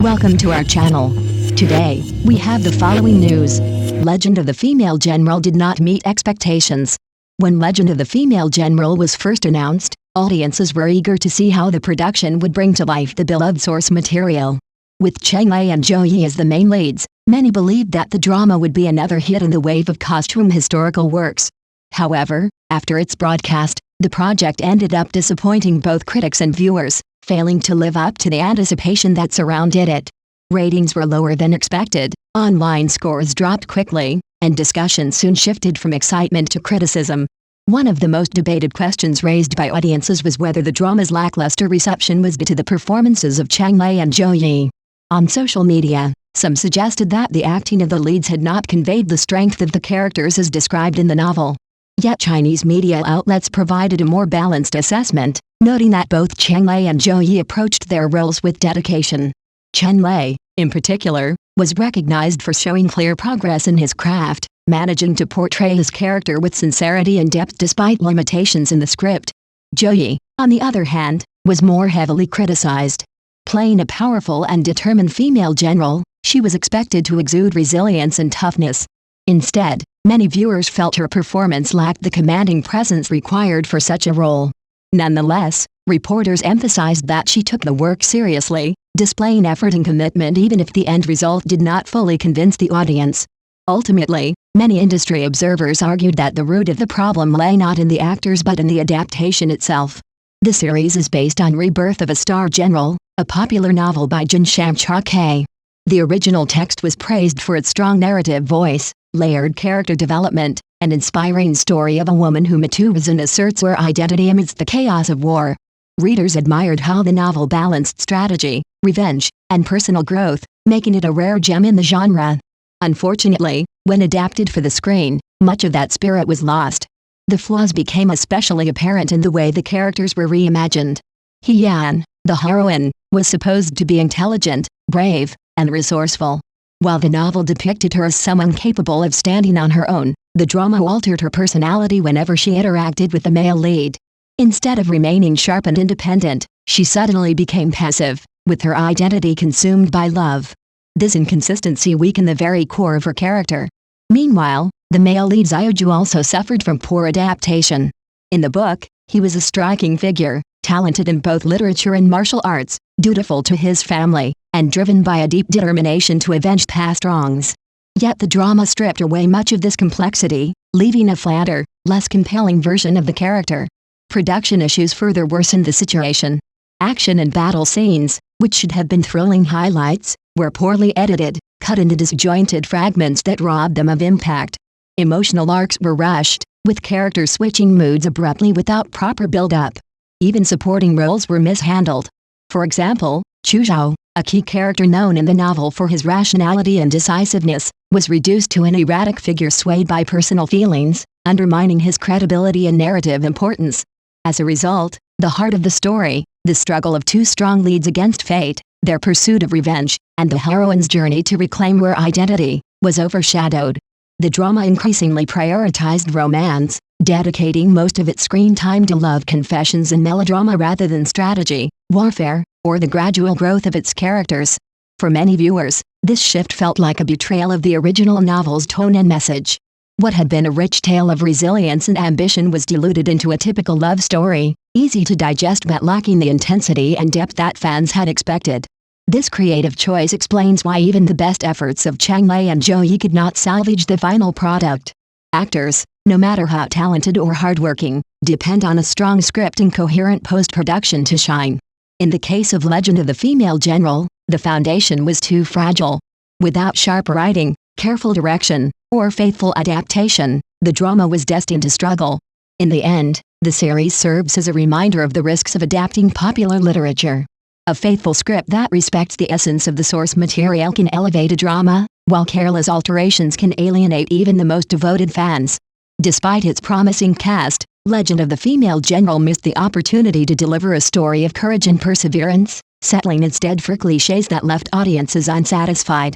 Welcome to our channel. Today, we have the following news. Legend of the Female General did not meet expectations. When Legend of the Female General was first announced, audiences were eager to see how the production would bring to life the beloved source material. With Cheng Lei and Zhou Yi as the main leads, many believed that the drama would be another hit in the wave of costume historical works. However, after its broadcast, the project ended up disappointing both critics and viewers, failing to live up to the anticipation that surrounded it. Ratings were lower than expected, online scores dropped quickly, and discussion soon shifted from excitement to criticism. One of the most debated questions raised by audiences was whether the drama's lackluster reception was due to the performances of Cheng Lei and Zhou Yi. On social media, some suggested that the acting of the leads had not conveyed the strength of the characters as described in the novel. Yet Chinese media outlets provided a more balanced assessment, noting that both Cheng Lei and Zhou Yi approached their roles with dedication. Cheng Lei, in particular, was recognized for showing clear progress in his craft, managing to portray his character with sincerity and depth despite limitations in the script. Zhou Yi, on the other hand, was more heavily criticized. Playing a powerful and determined female general, she was expected to exude resilience and toughness. Instead, many viewers felt her performance lacked the commanding presence required for such a role. Nonetheless, reporters emphasized that she took the work seriously, displaying effort and commitment even if the end result did not fully convince the audience. Ultimately, many industry observers argued that the root of the problem lay not in the actors but in the adaptation itself. The series is based on Rebirth of a Star General, a popular novel by Jin Shamchak. The original text was praised for its strong narrative voice, layered character development, and inspiring story of a woman who matures and asserts her identity amidst the chaos of war. Readers admired how the novel balanced strategy, revenge, and personal growth, making it a rare gem in the genre. Unfortunately, when adapted for the screen, much of that spirit was lost. The flaws became especially apparent in the way the characters were reimagined. He Yan, the heroine, was supposed to be intelligent, brave, and resourceful. While the novel depicted her as someone capable of standing on her own, the drama altered her personality whenever she interacted with the male lead. Instead of remaining sharp and independent, she suddenly became passive, with her identity consumed by love. This inconsistency weakened the very core of her character. Meanwhile, the male lead Xiaoju also suffered from poor adaptation. In the book, he was a striking figure, talented in both literature and martial arts, dutiful to his family, and driven by a deep determination to avenge past wrongs. Yet the drama stripped away much of this complexity, leaving a flatter, less compelling version of the character. Production issues further worsened the situation. Action and battle scenes, which should have been thrilling highlights, were poorly edited, cut into disjointed fragments that robbed them of impact. Emotional arcs were rushed, with characters switching moods abruptly without proper build-up. Even supporting roles were mishandled. For example, Chu Zhao, a key character known in the novel for his rationality and decisiveness, was reduced to an erratic figure swayed by personal feelings, undermining his credibility and narrative importance. As a result, the heart of the story, the struggle of two strong leads against fate, their pursuit of revenge, and the heroine's journey to reclaim her identity, was overshadowed. The drama increasingly prioritized romance, dedicating most of its screen time to love confessions and melodrama rather than strategy, warfare, or the gradual growth of its characters. For many viewers, this shift felt like a betrayal of the original novel's tone and message. What had been a rich tale of resilience and ambition was diluted into a typical love story, easy to digest but lacking the intensity and depth that fans had expected. This creative choice explains why even the best efforts of Cheng Lei and Zhou Yi could not salvage the final product. Actors, no matter how talented or hardworking, depend on a strong script and coherent post-production to shine. In the case of Legend of the Female General, the foundation was too fragile. Without sharp writing, careful direction, or faithful adaptation, the drama was destined to struggle. In the end, the series serves as a reminder of the risks of adapting popular literature. A faithful script that respects the essence of the source material can elevate a drama, while careless alterations can alienate even the most devoted fans. Despite its promising cast, Legend of the Female General missed the opportunity to deliver a story of courage and perseverance, settling instead for cliches that left audiences unsatisfied.